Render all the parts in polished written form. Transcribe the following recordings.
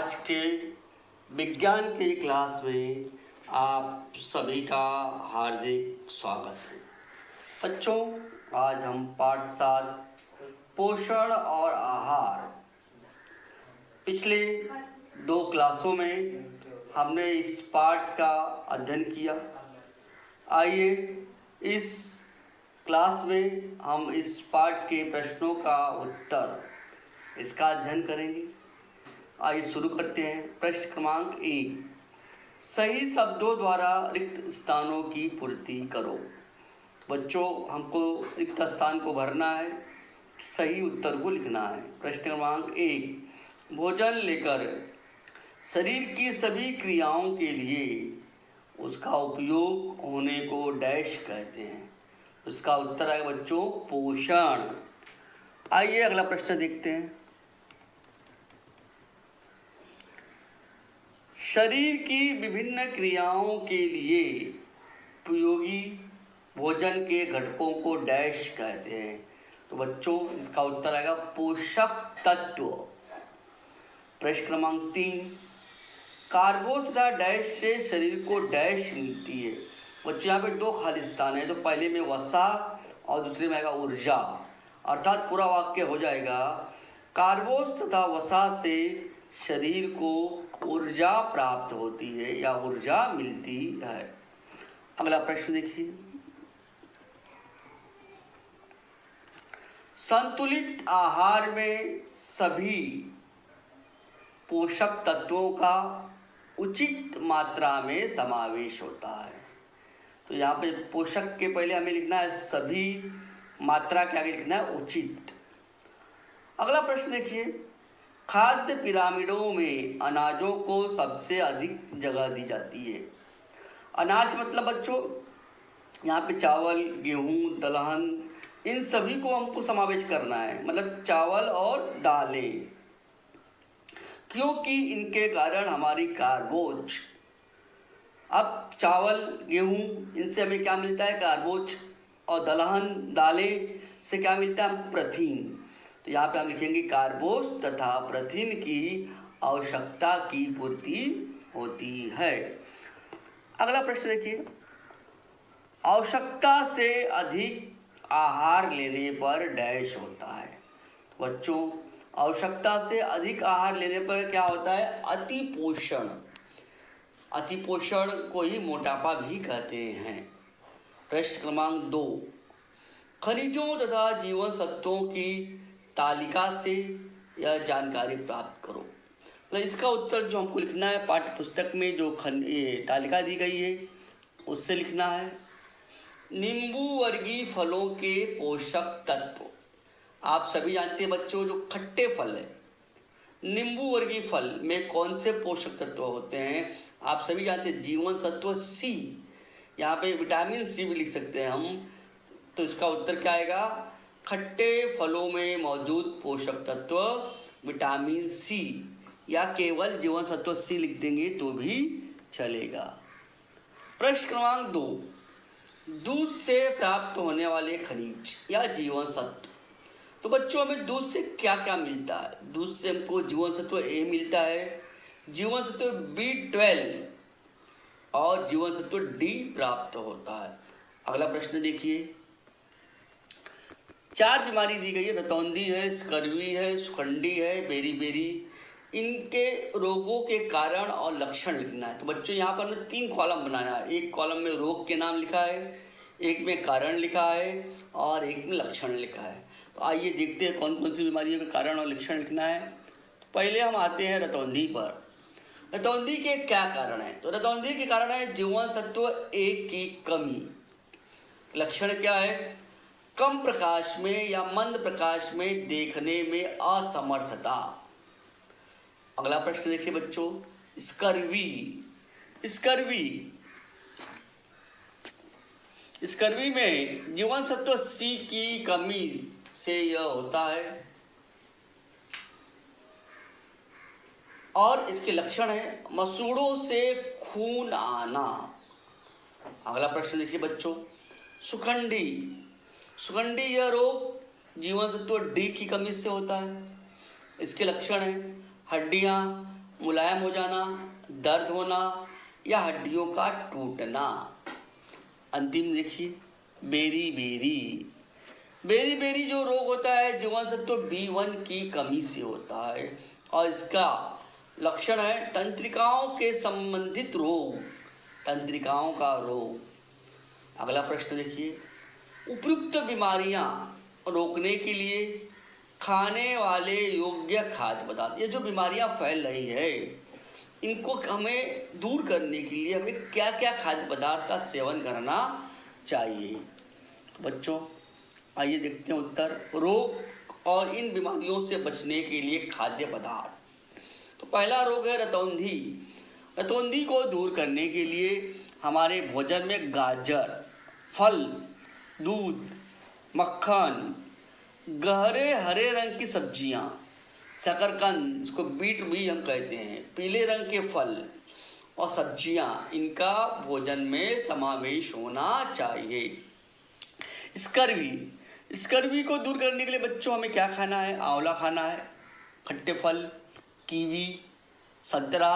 आज के विज्ञान की क्लास में आप सभी का हार्दिक स्वागत है। बच्चों, आज हम पाठ 7 पोषण और आहार, पिछले 2 क्लासों में हमने इस पाठ का अध्ययन किया। आइए इस क्लास में हम इस पाठ के प्रश्नों का उत्तर, इसका अध्ययन करेंगे। आइए शुरू करते हैं। प्रश्न क्रमांक 1, सही शब्दों द्वारा रिक्त स्थानों की पूर्ति करो। बच्चों, हमको रिक्त स्थान को भरना है, सही उत्तर को लिखना है। प्रश्न क्रमांक 1, भोजन लेकर शरीर की सभी क्रियाओं के लिए उसका उपयोग होने को डैश कहते हैं। उसका उत्तर है बच्चों पोषण। आइए अगला प्रश्न देखते हैं। शरीर की विभिन्न क्रियाओं के लिए उपयोगी भोजन के घटकों को डैश कहते हैं। तो बच्चों इसका उत्तर आएगा पोषक तत्व। प्रश्न क्रमांक 3, कार्बो तथा डैश से शरीर को डैश मिलती है। बच्चों यहाँ पे 2 खाली स्थान है, तो पहले में वसा और दूसरे में आएगा ऊर्जा, अर्थात पूरा वाक्य हो जाएगा कार्बोस तथा वसा से शरीर को ऊर्जा प्राप्त होती है या ऊर्जा मिलती है। अगला प्रश्न देखिए, संतुलित आहार में सभी पोषक तत्वों का उचित मात्रा में समावेश होता है। तो यहाँ पे पोषक के पहले हमें लिखना है सभी, मात्रा के आगे लिखना है उचित। अगला प्रश्न देखिए, खाद्य पिरामिडों में अनाजों को सबसे अधिक जगह दी जाती है। अनाज मतलब बच्चों यहाँ पे चावल, गेहूँ, दलहन, इन सभी को हमको समावेश करना है, मतलब चावल और दालें, क्योंकि इनके कारण हमारी कार्बोज, अब चावल, गेहूँ, इनसे हमें क्या मिलता है कार्बोज, और दलहन, दालें से क्या मिलता है हमको प्रोटीन। तो यहाँ पे हम लिखेंगे कार्बोज तथा प्रोटीन की आवश्यकता की पूर्ति होती है। अगला प्रश्न देखिए, आवश्यकता से अधिक आहार लेने पर डैश होता है। बच्चों आवश्यकता से अधिक आहार लेने पर क्या होता है अतिपोषण। अतिपोषण को ही मोटापा भी कहते हैं। प्रश्न क्रमांक 2, खनिजों तथा जीवन सत्वों की तालिका से यह जानकारी प्राप्त करो। तो इसका उत्तर जो हमको लिखना है पाठ्य पुस्तक में जो तालिका दी गई है उससे लिखना है। नींबू वर्गीय फलों के पोषक तत्व, आप सभी जानते हैं बच्चों जो खट्टे फल है, नींबू वर्गीय फल में कौन से पोषक तत्व होते हैं आप सभी जानते हैं, जीवन सत्व सी, यहाँ पे विटामिन सी भी लिख सकते हैं हम। तो इसका उत्तर क्या आएगा, खट्टे फलों में मौजूद पोषक तत्व विटामिन सी, या केवल जीवन सत्व सी लिख देंगे तो भी चलेगा। प्रश्न क्रमांक 2, दूध से प्राप्त होने वाले खनिज या जीवन सत्व। तो बच्चों हमें दूध से क्या क्या मिलता है? दूध से हमको जीवन सत्व ए मिलता है, जीवन सत्व B12 और जीवन सत्व डी प्राप्त होता है। अगला प्रश्न देखिए, 4 बीमारी दी गई है, रतौंधी है, स्कर्वी है, सुखंडी है, बेरी। इनके रोगों के कारण और लक्षण लिखना है। तो बच्चों यहाँ पर हमें 3 कॉलम बनाना है। एक कॉलम में रोग के नाम लिखा है, एक में कारण लिखा है और एक में लक्षण लिखा है। तो आइए देखते हैं कौन कौन सी बीमारियों के कारण और लक्षण लिखना है। तो पहले हम आते हैं रतौंधी पर। रतौंधी के क्या कारण है? तो रतौंधी के कारण है जीवन सत्व ए की कमी। लक्षण क्या है? कम प्रकाश में या मंद प्रकाश में देखने में असमर्थता। अगला प्रश्न देखिए बच्चों, स्कर्वी में जीवन सत्व सी की कमी से यह होता है और इसके लक्षण है मसूड़ों से खून आना। अगला प्रश्न देखिए बच्चों, सुखंडी यह रोग जीवन सत्व डी की कमी से होता है। इसके लक्षण हैं हड्डियां मुलायम हो जाना, दर्द होना या हड्डियों का टूटना। अंतिम देखिए, बेरी बेरी। बेरी बेरी जो रोग होता है जीवन सत्व B1 की कमी से होता है और इसका लक्षण है तंत्रिकाओं के संबंधित रोग, तंत्रिकाओं का रोग। अगला प्रश्न देखिए, उपयुक्त बीमारियां रोकने के लिए खाने वाले योग्य खाद्य पदार्थ, ये जो बीमारियां फैल रही है इनको हमें दूर करने के लिए हमें क्या क्या खाद्य पदार्थ का सेवन करना चाहिए। तो बच्चों आइए देखते हैं उत्तर। रोग और इन बीमारियों से बचने के लिए खाद्य पदार्थ। तो पहला रोग है रतौंधी। रतौंधी को दूर करने के लिए हमारे भोजन में गाजर, फल, दूध, मक्खन, गहरे हरे रंग की सब्जियां, शकरकंद, इसको बीट भी हम कहते हैं, पीले रंग के फल और सब्जियां, इनका भोजन में समावेश होना चाहिए। स्कर्वी को दूर करने के लिए बच्चों हमें क्या खाना है? आंवला खाना है, खट्टे फल, कीवी, संतरा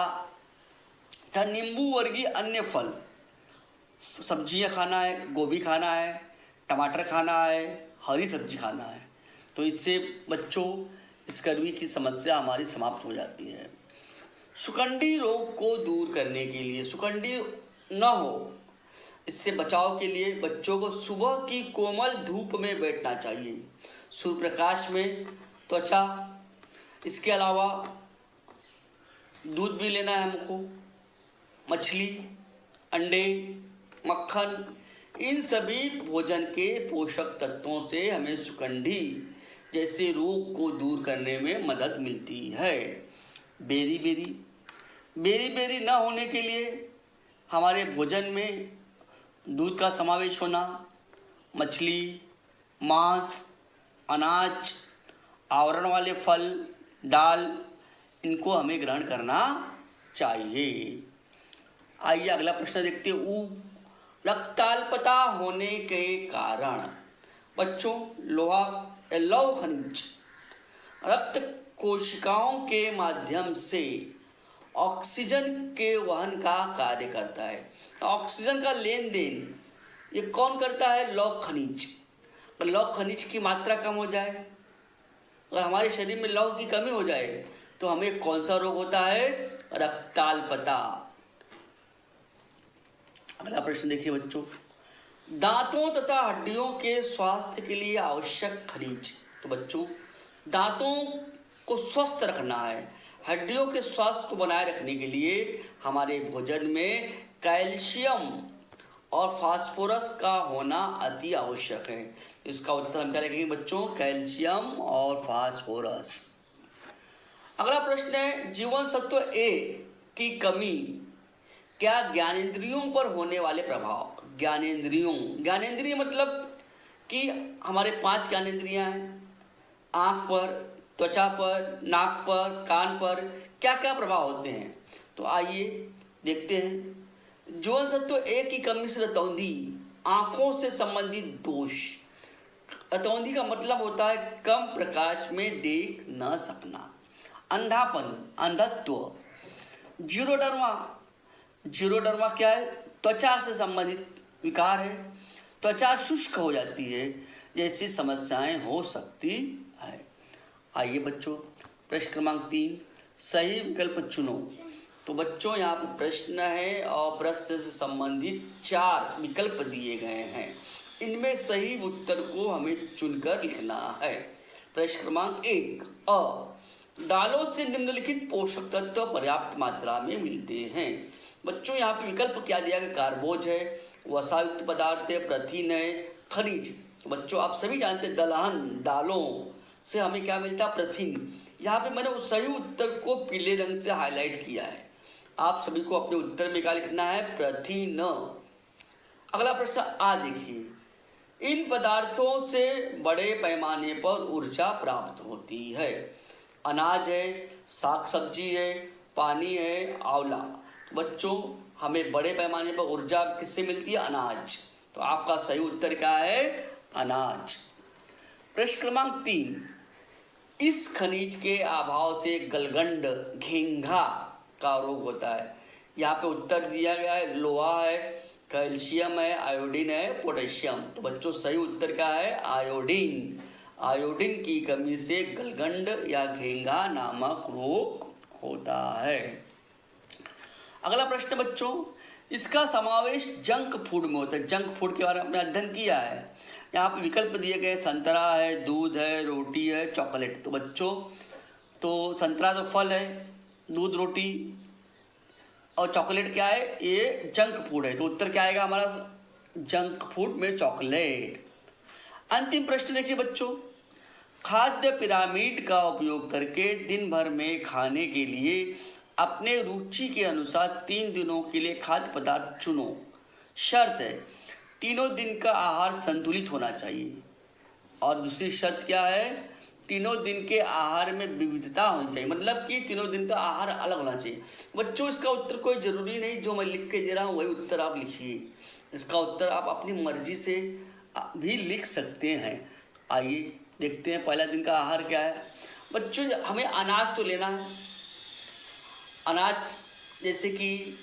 तथा नींबू वर्गीय अन्य फल, सब्जियां खाना है, गोभी खाना है, टमाटर खाना है, हरी सब्जी खाना है। तो इससे बच्चों स्कर्वी की समस्या हमारी समाप्त हो जाती है। सुकंडी रोग को दूर करने के लिए, सुकंडी न हो इससे बचाव के लिए बच्चों को सुबह की कोमल धूप में बैठना चाहिए, सूर्य प्रकाश में त्वचा। इसके अलावा दूध भी लेना है हमको, मछली, अंडे, मक्खन, इन सभी भोजन के पोषक तत्वों से हमें सुकंडी जैसे रोग को दूर करने में मदद मिलती है। बेरी बेरी न होने के लिए हमारे भोजन में दूध का समावेश होना, मछली, मांस, अनाज, आवरण वाले फल, दाल, इनको हमें ग्रहण करना चाहिए। आइए अगला प्रश्न देखते हैं। रक्ताल्पता होने के कारण बच्चों लौह खनिज रक्त कोशिकाओं के माध्यम से ऑक्सीजन के वहन का कार्य करता है। ऑक्सीजन का लेन देन ये कौन करता है? लौह खनिज। लौह खनिज की मात्रा कम हो जाए, अगर हमारे शरीर में लौह की कमी हो जाए तो हमें कौन सा रोग होता है? रक्ताल्पता। अगला प्रश्न देखिए बच्चों, दांतों तथा हड्डियों के स्वास्थ्य के लिए आवश्यक खनिज। तो बच्चों दांतों को स्वस्थ रखना है, हड्डियों के स्वास्थ्य को बनाए रखने के लिए हमारे भोजन में कैल्शियम और फास्फोरस का होना अति आवश्यक है। इसका उत्तर हम क्या लिखेंगे बच्चों? कैल्शियम और फास्फोरस। अगला प्रश्न है, जीवन सत्व ए की कमी क्या ज्ञानेंद्रियों पर होने वाले प्रभाव? ज्ञानेंद्रिय मतलब कि हमारे 5 ज्ञानेंद्रियां हैं, आँख पर, त्वचा पर, नाक पर, कान पर क्या क्या प्रभाव होते हैं। तो आइए देखते हैं। जीवन सत्व ए की कमी से रतौंधी, आँखों से संबंधित दोष। रतौंधी का मतलब होता है कम प्रकाश में देख न सकना, अंधापन, अंधत्व। जीरोडर्मा क्या है? त्वचा से संबंधित विकार है, त्वचा शुष्क हो जाती है जैसी समस्याएं हो सकती है। आइए बच्चों प्रश्न क्रमांक 3, सही विकल्प चुनो। तो बच्चों यहाँ पर प्रश्न है और प्रश्न से संबंधित 4 विकल्प दिए गए हैं, इनमें सही उत्तर को हमें चुनकर लिखना है। प्रश्न क्रमांक 1, दालों से निम्नलिखित पोषक तत्व पर्याप्त मात्रा में मिलते हैं। बच्चों यहाँ पे विकल्प क्या दिया गया? कार्बोज है, वसायुक्त पदार्थ है, प्रोटीन है, खनिज। बच्चों आप सभी जानते हैं दलहन दालों से हमें क्या मिलता है? प्रोटीन। यहाँ पे मैंने उस सही उत्तर को पीले रंग से हाईलाइट किया है, आप सभी को अपने उत्तर में क्या लिखना है? प्रोटीन। अगला प्रश्न आ देखिए, इन पदार्थों से बड़े पैमाने पर ऊर्जा प्राप्त होती है। अनाज है, साग सब्जी है, पानी है, आंवला। बच्चों हमें बड़े पैमाने पर ऊर्जा किससे मिलती है? अनाज। तो आपका सही उत्तर क्या है? अनाज। प्रश्न क्रमांक 3, इस खनिज के अभाव से गलगंड, घेंघा का रोग होता है। यहाँ पे उत्तर दिया गया है, लोहा है, कैल्शियम है, आयोडीन है, पोटेशियम। तो बच्चों सही उत्तर क्या है? आयोडीन। आयोडीन की कमी से गलगंड या घेंघा नामक रोग होता है। अगला प्रश्न बच्चों, इसका समावेश जंक फूड में होता है। जंक फूड के बारे में आपने अध्ययन किया है। यहाँ पे विकल्प दिए गए, संतरा है, दूध है, रोटी है, चॉकलेट। तो बच्चों तो संतरा तो फल है, दूध रोटी और चॉकलेट क्या है? ये जंक फूड है। तो उत्तर क्या आएगा हमारा? जंक फूड में चॉकलेट। अंतिम प्रश्न देखिए बच्चों, खाद्य पिरामिड का उपयोग करके दिन भर में खाने के लिए अपने रुचि के अनुसार 3 दिनों के लिए खाद्य पदार्थ चुनो। शर्त है तीनों दिन का आहार संतुलित होना चाहिए। और दूसरी शर्त क्या है? तीनों दिन के आहार में विविधता होनी चाहिए, मतलब कि तीनों दिन का आहार अलग होना चाहिए। बच्चों इसका उत्तर कोई ज़रूरी नहीं, जो मैं लिख के दे रहा हूँ वही उत्तर आप लिखिए। इसका उत्तर आप अपनी मर्जी से भी लिख सकते हैं। आइए देखते हैं पहला दिन का आहार क्या है। बच्चों हमें अनाज तो लेना है। अनाज जैसे कि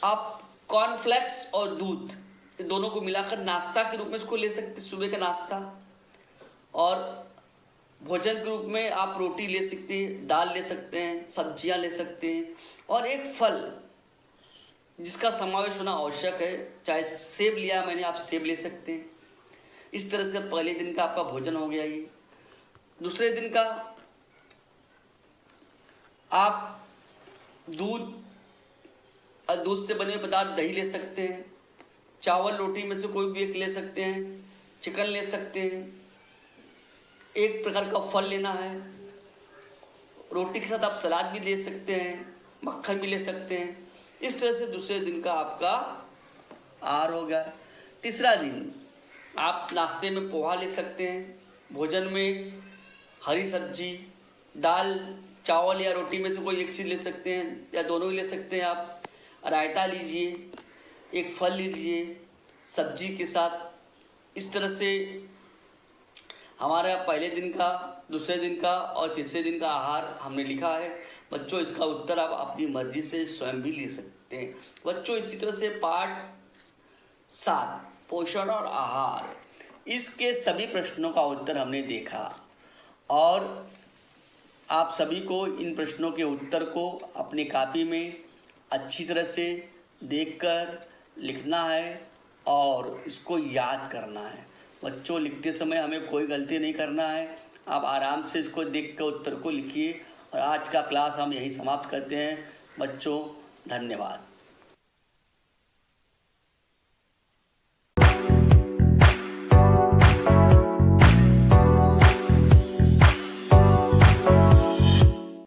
आप कॉर्नफ्लेक्स और दूध दोनों को मिलाकर नाश्ता के रूप में इसको ले सकते हैं, सुबह का नाश्ता। और भोजन के रूप में आप रोटी ले सकते हैं, दाल ले सकते हैं, सब्जियां ले सकते हैं और एक फल जिसका समावेश होना आवश्यक है। चाहे सेब लिया मैंने, आप सेब ले सकते हैं। इस तरह से पहले दिन का आपका भोजन हो गया। ये दूसरे दिन का आप दूध और दूध से बने हुए पदार्थ, दही ले सकते हैं, चावल रोटी में से कोई भी एक ले सकते हैं, चिकन ले सकते हैं, एक प्रकार का फल लेना है। रोटी के साथ आप सलाद भी ले सकते हैं, मक्खन भी ले सकते हैं। इस तरह से दूसरे दिन का आपका आहार हो गया। तीसरा दिन आप नाश्ते में पोहा ले सकते हैं, भोजन में हरी सब्जी, दाल, चावल या रोटी में से कोई एक चीज़ ले सकते हैं या दोनों ही ले सकते हैं। आप रायता लीजिए, एक फल लीजिए सब्जी के साथ। इस तरह से हमारा पहले दिन का, दूसरे दिन का और तीसरे दिन का आहार हमने लिखा है। बच्चों इसका उत्तर आप अपनी मर्जी से स्वयं भी ले सकते हैं। बच्चों इसी तरह से पाठ 7 पोषण और आहार, इसके सभी प्रश्नों का उत्तर हमने देखा और आप सभी को इन प्रश्नों के उत्तर को अपनी कॉपी में अच्छी तरह से देखकर लिखना है और इसको याद करना है। बच्चों लिखते समय हमें कोई गलती नहीं करना है। आप आराम से इसको देख कर उत्तर को लिखिए। और आज का क्लास हम यहीं समाप्त करते हैं। बच्चों धन्यवाद।